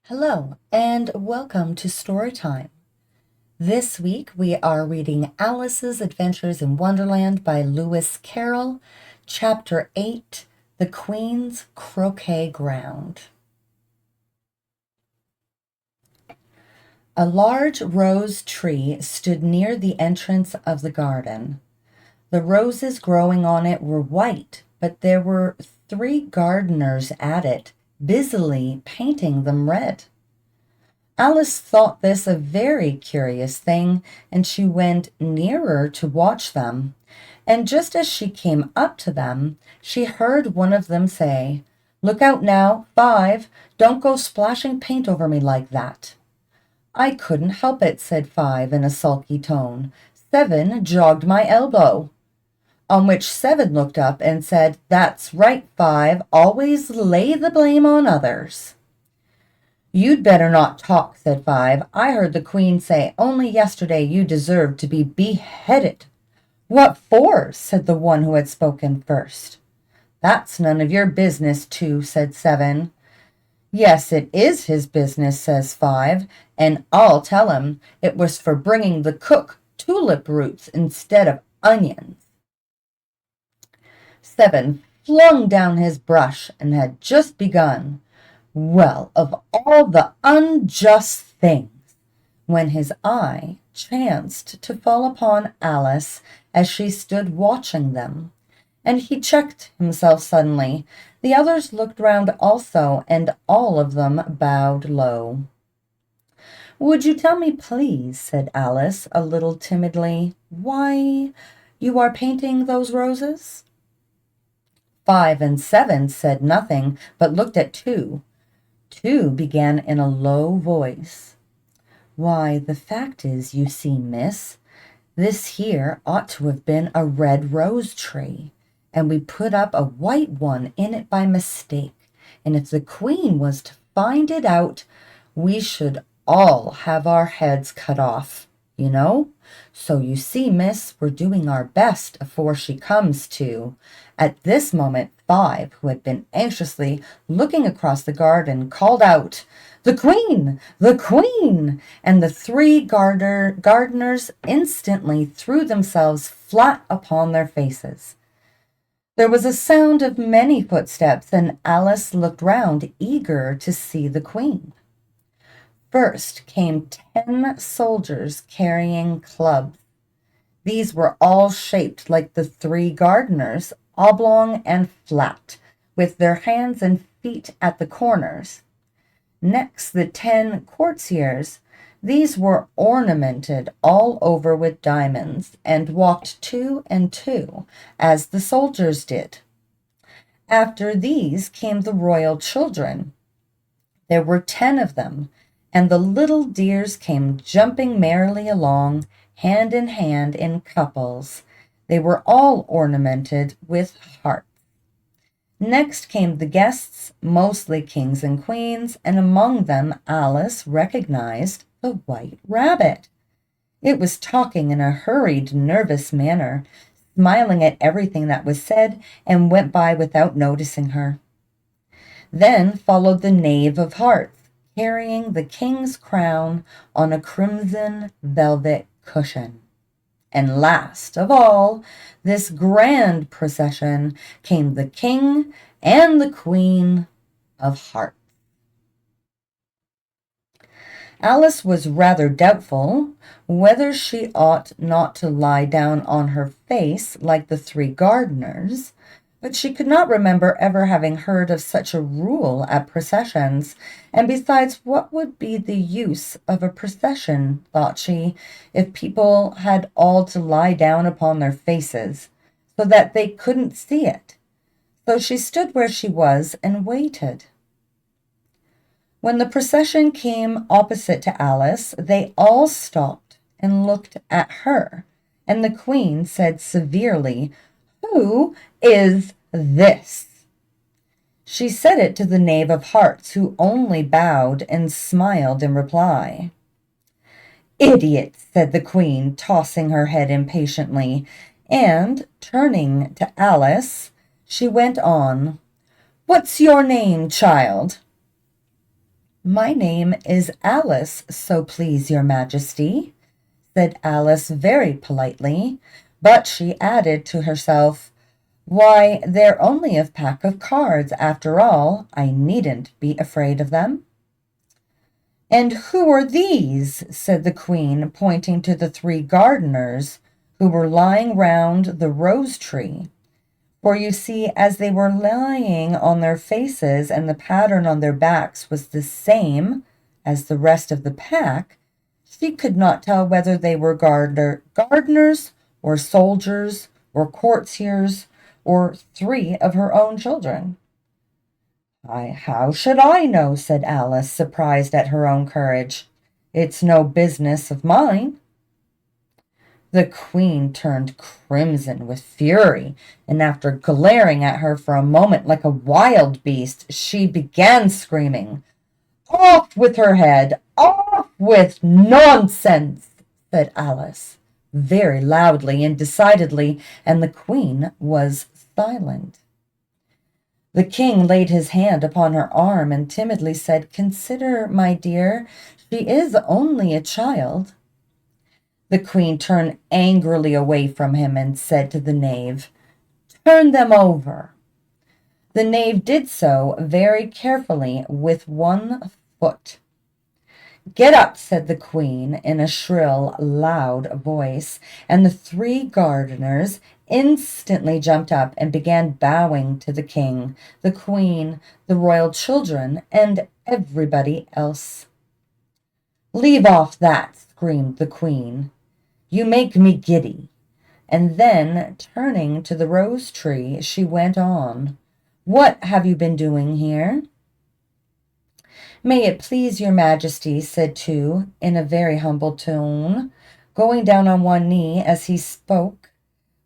Hello, and welcome to Storytime. This week we are reading Alice's Adventures in Wonderland by Lewis Carroll, Chapter 8, The Queen's Croquet Ground. A large rose tree stood near the entrance of the garden. The roses growing on it were white, but there were 3 gardeners at it, busily painting them red. Alice thought this a very curious thing, and she went nearer to watch them. And just as she came up to them, she heard one of them say, "Look out now, 5, don't go splashing paint over me like that." "I couldn't help it," said 5 in a sulky tone. "7 jogged my elbow." On which 7 looked up and said, "That's right, 5, always lay the blame on others." "You'd better not talk," said 5. "I heard the Queen say only yesterday you deserved to be beheaded." "What for?" said the one who had spoken first. "That's none of your business, too," said 7. "Yes, it is his business," says 5, "and I'll tell him. It was for bringing the cook tulip roots instead of onions." 7 flung down his brush and had just begun. Well, of all the unjust things, when his eye chanced to fall upon Alice as she stood watching them, and he checked himself suddenly. The others looked round also, and all of them bowed low. "Would you tell me, please," said Alice, a little timidly, "why you are painting those roses?" 5 and 7 said nothing, but looked at 2. 2 began in a low voice. "Why, the fact is, you see, miss, this here ought to have been a red rose tree, and we put up a white one in it by mistake, and if the Queen was to find it out, we should all have our heads cut off, you know. So you see, miss, we're doing our best afore she comes to." At this moment 5, who had been anxiously looking across the garden, called out, "The Queen! The Queen!" And the 3 gardeners instantly threw themselves flat upon their faces. There was a sound of many footsteps, and Alice looked round, eager to see the Queen. First came 10 soldiers carrying clubs. These were all shaped like the 3 gardeners, oblong and flat, with their hands and feet at the corners. Next, the 10 courtiers. These were ornamented all over with diamonds, and walked 2 and 2, as the soldiers did. After these came the royal children. There were 10 of them, and the little dears came jumping merrily along, hand in hand in couples. They were all ornamented with hearts. Next came the guests, mostly kings and queens, and among them Alice recognized the white rabbit. It was talking in a hurried, nervous manner, smiling at everything that was said, and went by without noticing her. Then followed the knave of hearts, carrying the king's crown on a crimson velvet cushion. And last of all this grand procession came the King and the Queen of Hearts. Alice was rather doubtful whether she ought not to lie down on her face like the 3 gardeners, but she could not remember ever having heard of such a rule at processions, and besides, what would be the use of a procession, thought she, if people had all to lie down upon their faces, so that they couldn't see it? So she stood where she was and waited. When the procession came opposite to Alice, they all stopped and looked at her, and the Queen said severely, "Who is this?" She said it to the knave of hearts, who only bowed and smiled in reply. "Idiot," said the Queen, tossing her head impatiently, and, turning to Alice, she went on, "What's your name, child?" "My name is Alice, so please your majesty," said Alice very politely, but she added to herself, "Why, they're only a pack of cards after all. I needn't be afraid of them." "And who are these?" said the queen, pointing to the 3 gardeners who were lying round the rose tree. For you see, as they were lying on their faces and the pattern on their backs was the same as the rest of the pack, she could not tell whether they were gardeners or soldiers or courtiers or 3 of her own children. "How should I know?" said Alice, surprised at her own courage. "It's no business of mine." The queen turned crimson with fury, and after glaring at her for a moment like a wild beast, she began screaming. "Off with her head! Off with nonsense!" said Alice, very loudly and decidedly, and the queen was silent. The king laid his hand upon her arm and timidly said, "Consider, my dear, she is only a child." The queen turned angrily away from him and said to the knave, "Turn them over." The knave did so very carefully with 1 foot. "Get up," said the queen in a shrill, loud voice, and the 3 gardeners instantly jumped up and began bowing to the king, the queen, the royal children, and everybody else. "Leave off that," screamed the queen. "You make me giddy." And then, turning to the rose tree, she went on, "What have you been doing here?" "May it please your majesty," said 2, in a very humble tone, going down on one knee as he spoke,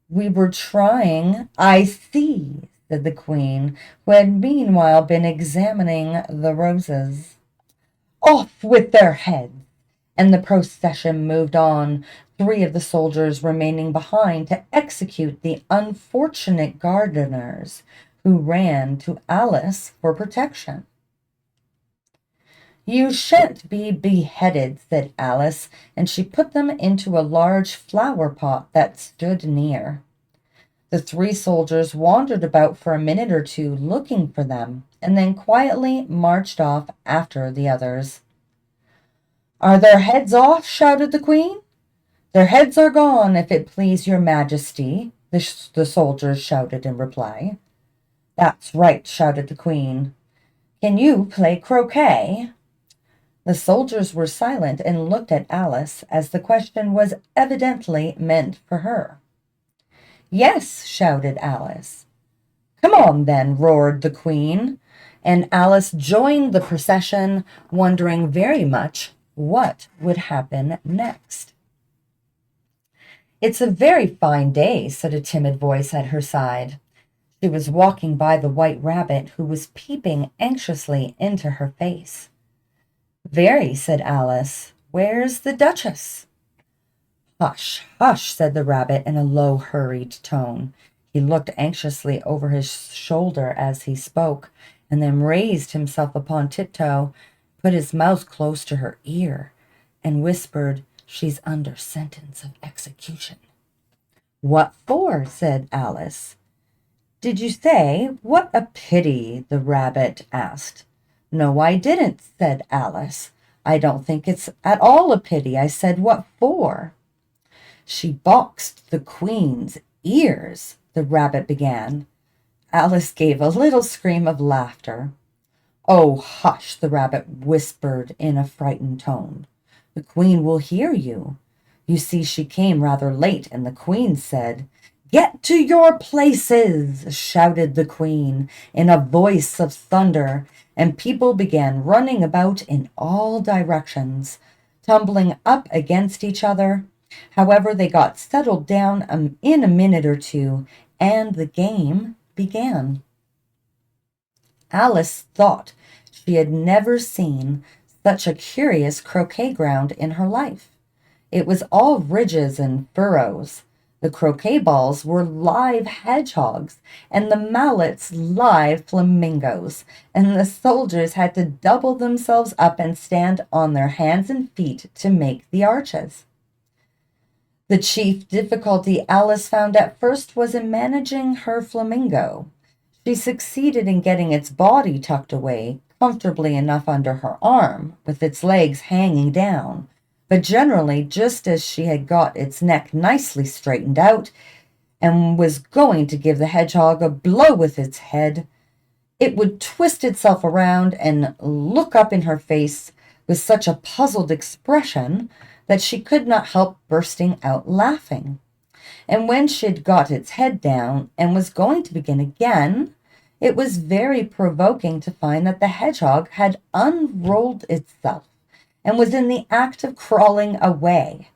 "we were trying—" "I see," said the queen, who had meanwhile been examining the roses. "Off with their heads!" And the procession moved on, 3 of the soldiers remaining behind to execute the unfortunate gardeners who ran to Alice for protection. "You shan't be beheaded," said Alice, and she put them into a large flower pot that stood near. The 3 soldiers wandered about for a minute or 2 looking for them, and then quietly marched off after the others. "Are their heads off?" shouted the queen. "Their heads are gone, if it please your majesty," the soldiers shouted in reply. "That's right," shouted the queen. "Can you play croquet?" The soldiers were silent and looked at Alice, as the question was evidently meant for her. "Yes," shouted Alice. "Come on, then," roared the queen, and Alice joined the procession, wondering very much what would happen next. "It's a very fine day," said a timid voice at her side. She was walking by the white rabbit, who was peeping anxiously into her face. "Very," said Alice. "Where's the Duchess?" "Hush, hush," said the rabbit in a low, hurried tone. He looked anxiously over his shoulder as he spoke, and then raised himself upon tiptoe, put his mouth close to her ear, and whispered, "She's under sentence of execution." "What for?" said Alice. "Did you say, 'What a pity'?" the rabbit asked. "No, I didn't," said Alice. "I don't think it's at all a pity. I said, 'What for?'" "She boxed the queen's ears," the rabbit began. Alice gave a little scream of laughter. "Oh, hush," the rabbit whispered in a frightened tone. "The queen will hear you. You see, she came rather late, and the queen said—" "Get to your places!" shouted the queen in a voice of thunder, and people began running about in all directions, tumbling up against each other. However, they got settled down in a minute or 2, and the game began. Alice thought she had never seen such a curious croquet ground in her life. It was all ridges and furrows. The croquet balls were live hedgehogs, and the mallets live flamingos, and the soldiers had to double themselves up and stand on their hands and feet to make the arches. The chief difficulty Alice found at first was in managing her flamingo. She succeeded in getting its body tucked away comfortably enough under her arm, with its legs hanging down, but generally just as she had got its neck nicely straightened out and was going to give the hedgehog a blow with its head, it would twist itself around and look up in her face with such a puzzled expression that she could not help bursting out laughing. And when she'd got its head down and was going to begin again, it was very provoking to find that the hedgehog had unrolled itself and was in the act of crawling away.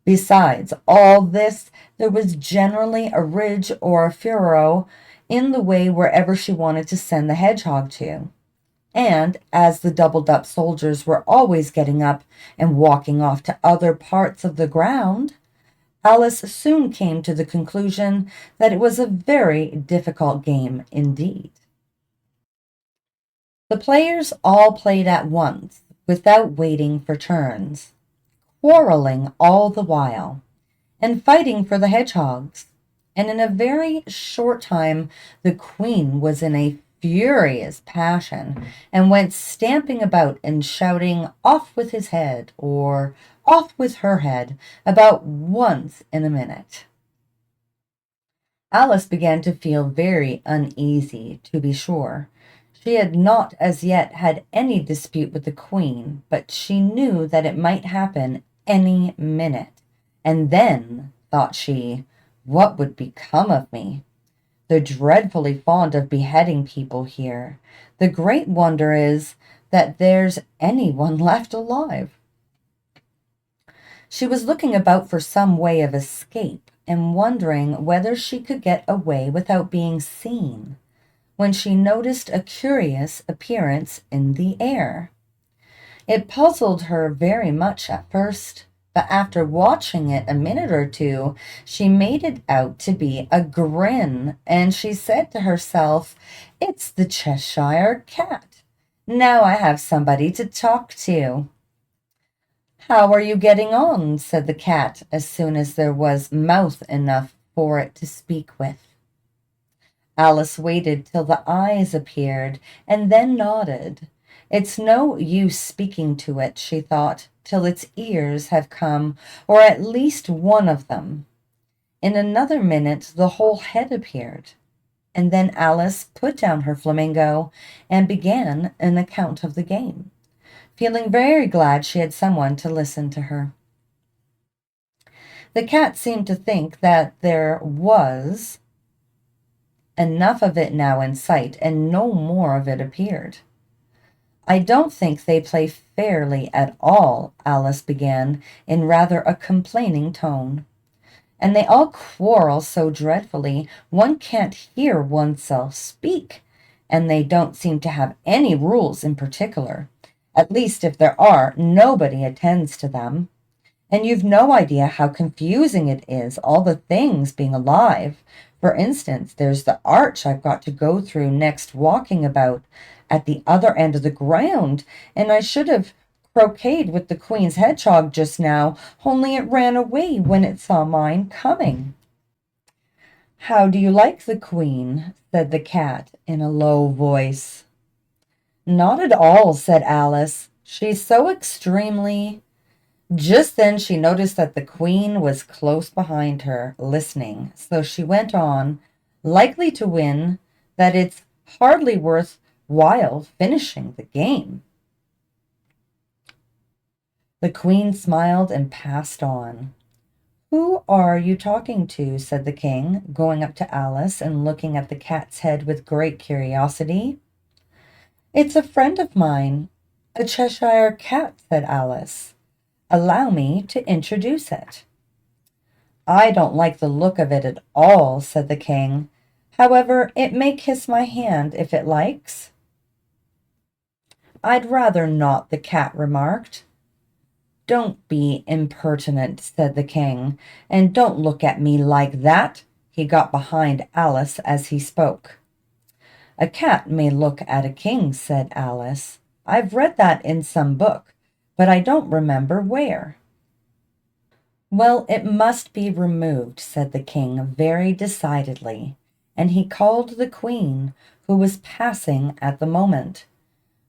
Besides all this, there was generally a ridge or a furrow in the way wherever she wanted to send the hedgehog to. And as the doubled-up soldiers were always getting up and walking off to other parts of the ground, Alice soon came to the conclusion that it was a very difficult game indeed. The players all played at once, without waiting for turns, quarreling all the while, and fighting for the hedgehogs. And in a very short time the queen was in a furious passion, and went stamping about and shouting, "Off with his head," or "Off with her head," about once in a minute. Alice began to feel very uneasy, to be sure. She had not as yet had any dispute with the queen, but she knew that it might happen any minute. And then, thought she, what would become of me? They're dreadfully fond of beheading people here. The great wonder is that there's anyone left alive. She was looking about for some way of escape and wondering whether she could get away without being seen, when she noticed a curious appearance in the air. It puzzled her very much at first, but after watching it a minute or two, she made it out to be a grin, and she said to herself, "It's the Cheshire Cat. Now I have somebody to talk to." "How are you getting on?" said the cat, as soon as there was mouth enough for it to speak with. Alice waited till the eyes appeared, and then nodded. It's no use speaking to it, she thought, till its ears have come, or at least one of them. In another minute the whole head appeared, and then Alice put down her flamingo and began an account of the game, feeling very glad she had someone to listen to her. The cat seemed to think that there was enough of it now in sight, and no more of it appeared. "I don't think they play fairly at all," Alice began, in rather a complaining tone. "And they all quarrel so dreadfully, one can't hear oneself speak, and they don't seem to have any rules in particular. At least, if there are, nobody attends to them. And you've no idea how confusing it is, all the things being alive. For instance, there's the arch I've got to go through next walking about at the other end of the ground, and I should have croqueted with the queen's hedgehog just now, only it ran away when it saw mine coming." "How do you like the queen?" said the cat in a low voice. "Not at all," said Alice. "She's so extremely—" Just then she noticed that the queen was close behind her, listening, so she went on, "Likely to win, that it's hardly worth while finishing the game." The queen smiled and passed on. "Who are you talking to?" said the king, going up to Alice and looking at the cat's head with great curiosity. "It's a friend of mine, a Cheshire cat," said Alice. "Allow me to introduce it." "I don't like the look of it at all," said the king. "However, it may kiss my hand if it likes." "I'd rather not," the cat remarked. "Don't be impertinent," said the king, "and don't look at me like that." He got behind Alice as he spoke. "A cat may look at a king," said Alice. "I've read that in some book, but I don't remember where." "Well, it must be removed," said the king very decidedly, and he called the queen, who was passing at the moment.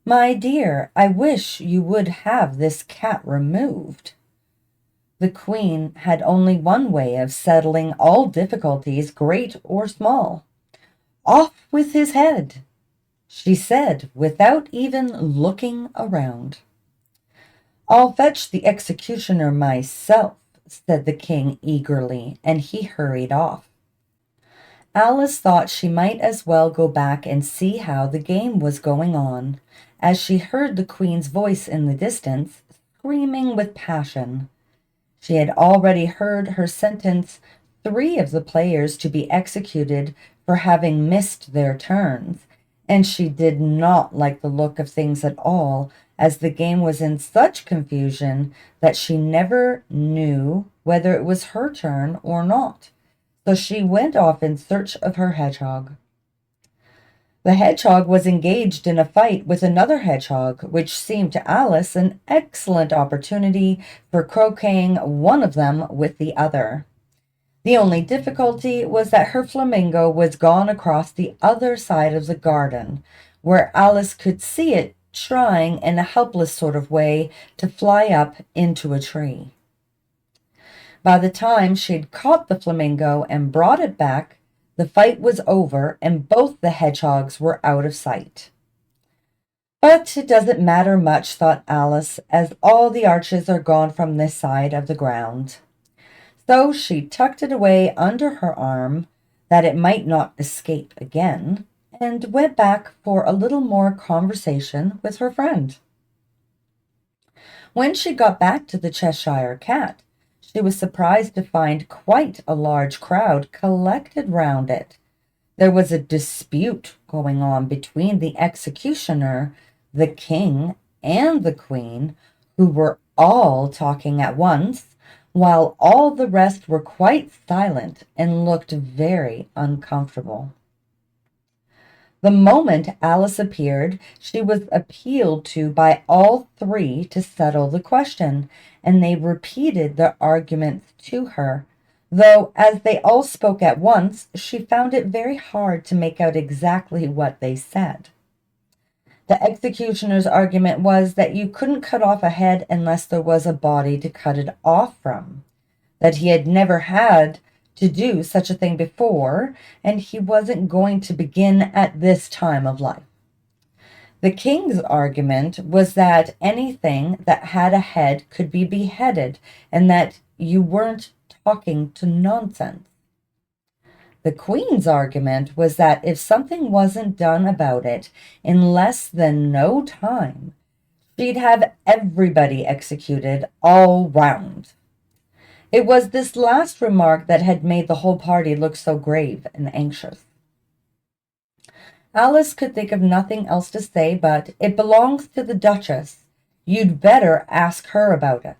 "My dear, I wish you would have this cat removed." The queen had only one way of settling all difficulties, great or small. "Off with his head," she said, without even looking around. "I'll fetch the executioner myself," said the king eagerly, and he hurried off. Alice thought she might as well go back and see how the game was going on, as she heard the queen's voice in the distance, screaming with passion. She had already heard her sentence 3 of the players to be executed for having missed their turns, and she did not like the look of things at all, as the game was in such confusion that she never knew whether it was her turn or not. So she went off in search of her hedgehog. The hedgehog was engaged in a fight with another hedgehog, which seemed to Alice an excellent opportunity for croqueting one of them with the other. The only difficulty was that her flamingo was gone across the other side of the garden, where Alice could see it trying in a helpless sort of way to fly up into a tree. By the time she'd caught the flamingo and brought it back, the fight was over and both the hedgehogs were out of sight. "But it doesn't matter much," thought Alice, "as all the arches are gone from this side of the ground." So she tucked it away under her arm, that it might not escape again, and went back for a little more conversation with her friend. When she got back to the Cheshire Cat, she was surprised to find quite a large crowd collected round it. There was a dispute going on between the executioner, the king, and the queen, who were all talking at once, while all the rest were quite silent and looked very uncomfortable. The moment Alice appeared, she was appealed to by all 3 to settle the question, and they repeated their arguments to her, though as they all spoke at once, she found it very hard to make out exactly what they said. The executioner's argument was that you couldn't cut off a head unless there was a body to cut it off from, that he had never had to do such a thing before, and he wasn't going to begin at this time of life. The king's argument was that anything that had a head could be beheaded, and that you weren't talking to nonsense. The queen's argument was that if something wasn't done about it in less than no time, she'd have everybody executed all round. It was this last remark that had made the whole party look so grave and anxious. Alice could think of nothing else to say but, "It belongs to the Duchess. You'd better ask her about it."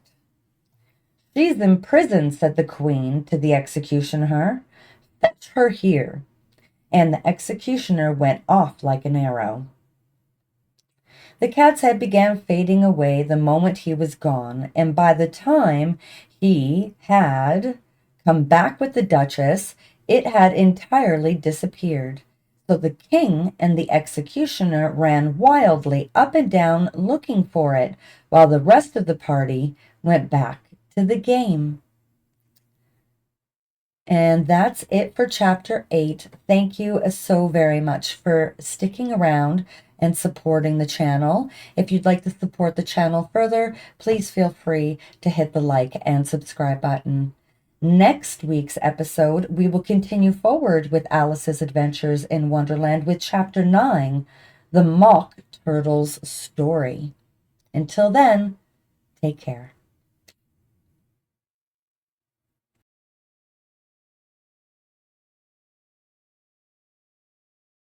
"She's in prison," said the queen to the executioner. "Fetch her here." And the executioner went off like an arrow. The cat's head began fading away the moment he was gone, and by the time he had come back with the Duchess, it had entirely disappeared. So the king and the executioner ran wildly up and down looking for it, while the rest of the party went back to the game. And that's it for Chapter 8. Thank you so very much for sticking around and supporting the channel. If you'd like to support the channel further, please feel free to hit the like and subscribe button. Next week's episode, we will continue forward with Alice's adventures in Wonderland with Chapter 9, The Mock Turtle's Story. Until then, take care.